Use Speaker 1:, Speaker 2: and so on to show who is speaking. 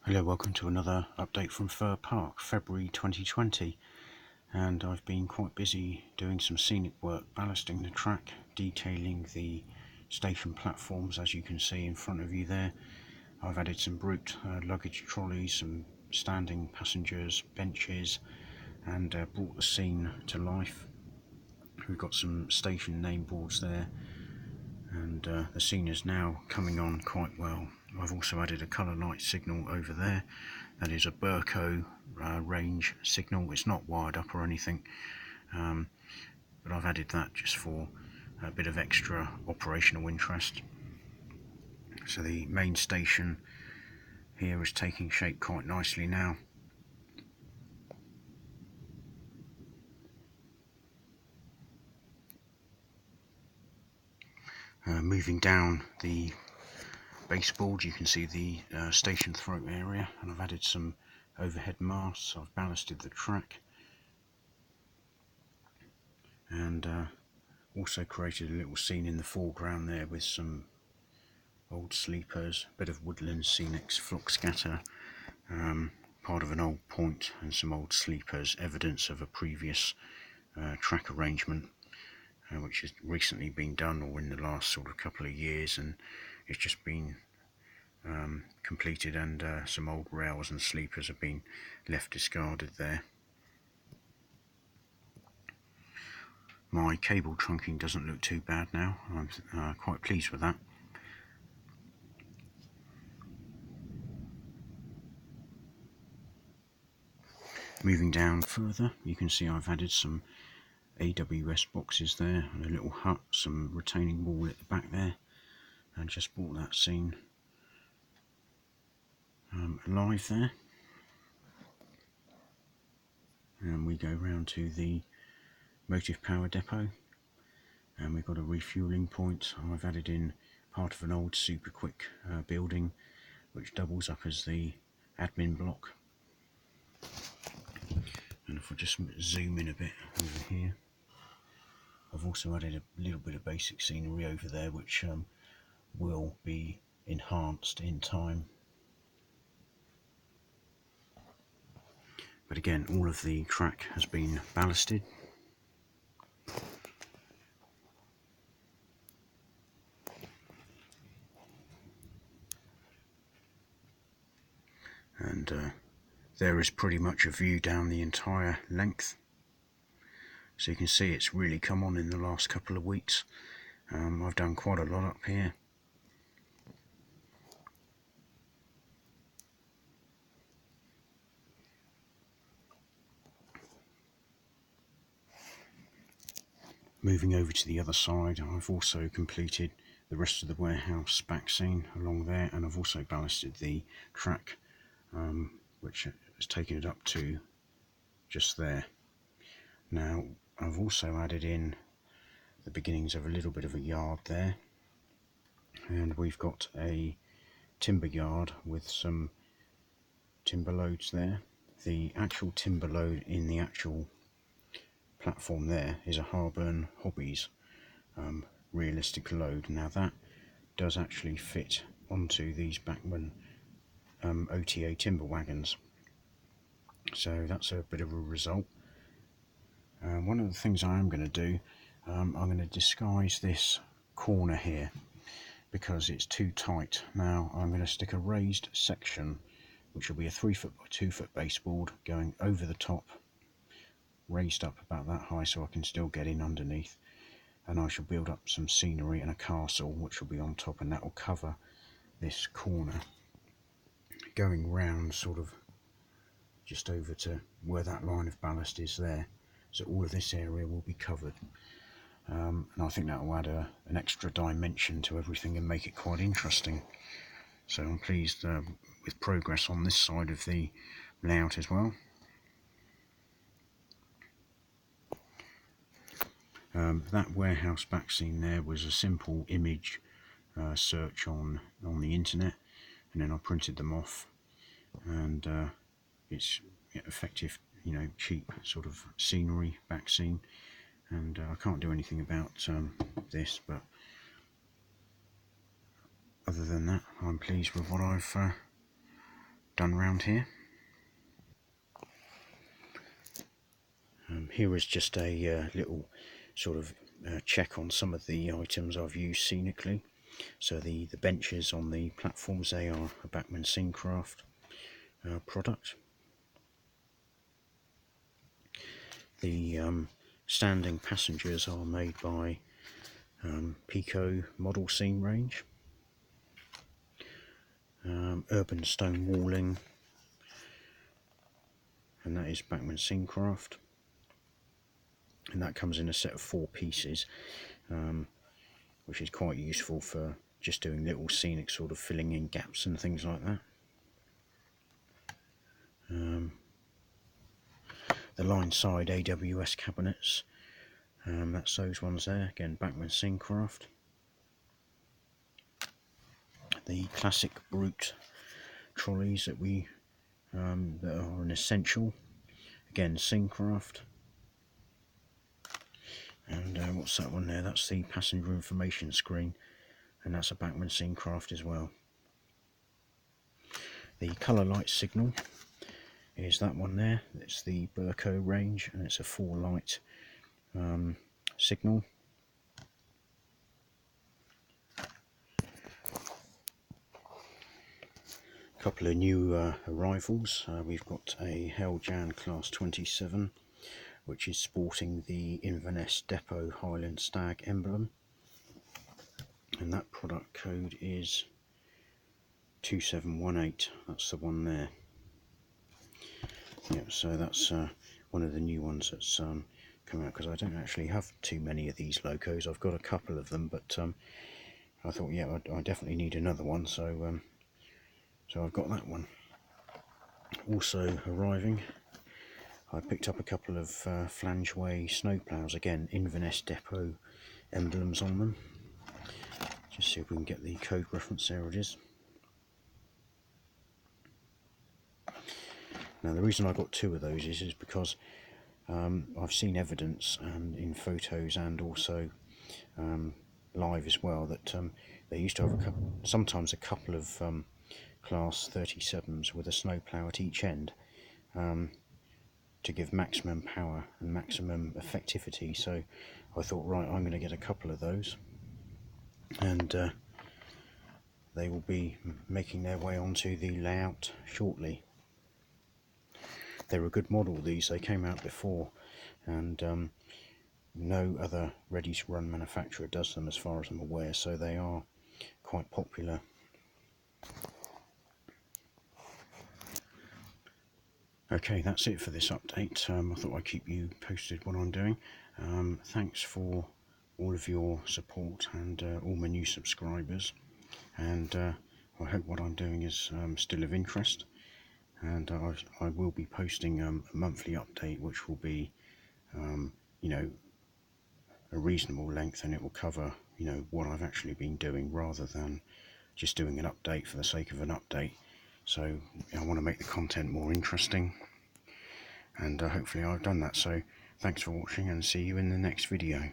Speaker 1: Hello, welcome to another update from Fir Park February 2020, and I've been quite busy doing some scenic work, ballasting the track, detailing the station platforms as you can see in front of you there. I've added some brute luggage trolleys, some standing passengers, benches, and brought the scene to life. We've got some station name boards there, and the scene is now coming on quite well. I've also added a colour light signal over there. That is a Burco range signal. It's not wired up or anything, but I've added that just for a bit of extra operational interest. So the main station here is taking shape quite nicely now. Moving down the baseboard, you can see the station throat area, and I've added some overhead masts. I've ballasted the track, and also created a little scene in the foreground there with some old sleepers, a bit of woodland Scenic's flock scatter, part of an old point, and some old sleepers, evidence of a previous track arrangement which has recently been done, or in the last sort of couple of years, and it's just been completed, and some old rails and sleepers have been left discarded there. My cable trunking doesn't look too bad now. I'm quite pleased with that. Moving down further, you can see I've added some AWS boxes there, and a little hut, some retaining wall at the back there, and just brought that scene alive there. And we go round to the motive power depot, and we've got a refueling point. I've added in part of an old super quick building which doubles up as the admin block. And if I just zoom in a bit over here, I've also added a little bit of basic scenery over there which will be enhanced in time. But again, all of the track has been ballasted. And there is pretty much a view down the entire length. So you can see it's really come on in the last couple of weeks. I've done quite a lot up here. Moving over to the other side, I've also completed the rest of the warehouse back scene along there, and I've also ballasted the track, which has taken it up to just there. Now I've also added in the beginnings of a little bit of a yard there, and we've got a timber yard with some timber loads there. The actual timber load in the actual platform there is a Harburn Hobbies realistic load. Now that does actually fit onto these Bachmann OTA timber wagons, so that's a bit of a result. One of the things I am going to do, I'm going to disguise this corner here because it's too tight. Now I'm going to stick a raised section, which will be a 3 foot by 2 foot baseboard going over the top, raised up about that high so I can still get in underneath, and I shall build up some scenery and a castle which will be on top, and that will cover this corner going round sort of just over to where that line of ballast is there. So all of this area will be covered, and I think that will add an extra dimension to everything and make it quite interesting. So I'm pleased with progress on this side of the layout as well. That warehouse back scene there was a simple image search on the internet, and then I printed them off, and it's effective, cheap sort of scenery back scene. And I can't do anything about this, but other than that, I'm pleased with what I've done round here. Here is just a little sort of check on some of the items I've used scenically. So the benches on the platforms, they are a Bachmann Scenecraft product. The standing passengers are made by Pico Model Scene range. Urban stone walling, and that is Bachmann Scenecraft, and that comes in a set of 4 pieces, which is quite useful for just doing little scenic sort of filling in gaps and things like that. The line side AWS cabinets, that's those ones there, again Bachmann Scenecraft. The classic Brute trolleys that that are an essential, again Scenecraft. And what's that one there? That's the passenger information screen, and that's a Bachmann Scenecraft as well. The colour light signal is that one there. It's the Burco range, and it's a 4 light signal. A couple of new arrivals. We've got a Helljan Class 27, which is sporting the Inverness Depot Highland Stag emblem, and that product code is 2718. That's the one there. Yep, so that's one of the new ones that's come out, because I don't actually have too many of these locos. I've got a couple of them, but I thought, yeah, I definitely need another one, so I've got that one. Also arriving, I picked up a couple of flangeway snowplows, again Inverness Depot emblems on them. Just see if we can get the code reference. There it is. Now the reason I got 2 of those is because I've seen evidence, and in photos and also live as well, that they used to have sometimes a couple of Class 37s with a snowplow at each end, to give maximum power and maximum effectivity. So I thought, right, I'm going to get a couple of those, and they will be making their way onto the layout shortly. They're a good model, these. They came out before, and no other ready-to-run manufacturer does them as far as I'm aware, so they are quite popular. Okay, that's it for this update. I thought I'd keep you posted what I'm doing. Thanks for all of your support and all my new subscribers, and I hope what I'm doing is still of interest. And I will be posting a monthly update, which will be, you know, a reasonable length, and it will cover, you know, what I've actually been doing, rather than just doing an update for the sake of an update. So I want to make the content more interesting, and hopefully I've done that. So thanks for watching, and see you in the next video.